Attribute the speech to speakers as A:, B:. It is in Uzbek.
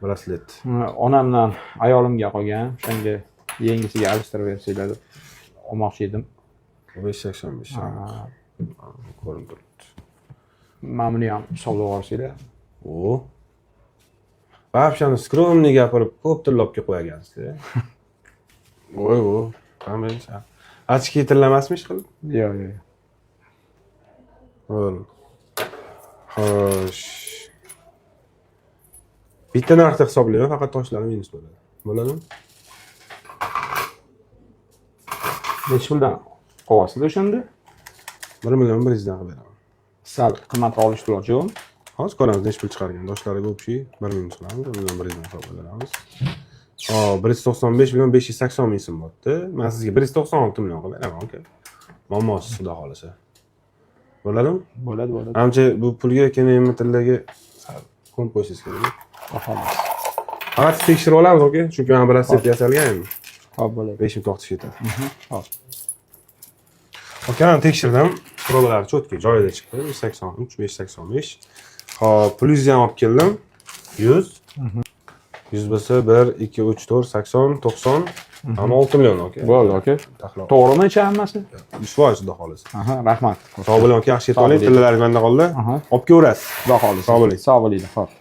A: Braslet.
B: Onamdan ayolimga qolgan. O'shanga yengisiga alishtirib bersanglar deb olmoqchi edim.
A: 585. Ko'rinib turibdi.
B: Mana buni ham hisoblab olsanglar.
A: O. Вообще skromniy gapirib, ko'p tillobga qo'yagansiz. Voy, qanday? Ochki tillamasmi ish qilib?
B: Yo'q.
A: Bo'l. Xo'sh. Bitta narxda hisoblayman, faqat toshlari minus bo'ladi. Bo'ladimi?
B: Necha puldan qo'yasiz o'shanda?
A: 1 million 100 dan beraman.
B: Sal qimmatroq olish iloji yo'qmi?
A: Hozir ko'ramiz necha pul chiqargan. Doshlariga o'pshi 1 minus qilamiz, 1 million 100 dan hisoblaymiz. 195 million 580 ming so'm bo'ldi. Men sizga 196 million qilib beraman, aka. Muammosiz xudo xolasa. Bo'ladimi?
B: Bo'ladi.
A: Amcha bu pulga keyin tildagi qo'yib qo'yishingiz kerak.
B: Xolos.
A: Faqat tekshirib olamiz, aka. Chunki men bir resept yasalgan endi.
B: Xo'p, bo'ladi.
A: 5 ming to'xtish ketadi.
B: Xo'p.
A: Aka, men tekshirdim. Probalar cho'tki joyida chiqdi. 583, 585. Xo'p, plyusni ham olib keldim. 100. 100 bo'lsa 1 2 3 4 80 90 6 million, aka.
B: Bo'ldi, aka. To'g'rimi ichi hammasi?
A: 100% xudo xolasa.
B: Rahmat.
A: Sog' bo'ling, aka, yaxshi yetib oling. Tilalaringiz menda qoldi. Olib kelaverasiz.
B: Xudo xolasa.
A: Sog' bo'ling.
B: Sog' bo'linglar. Xo'p.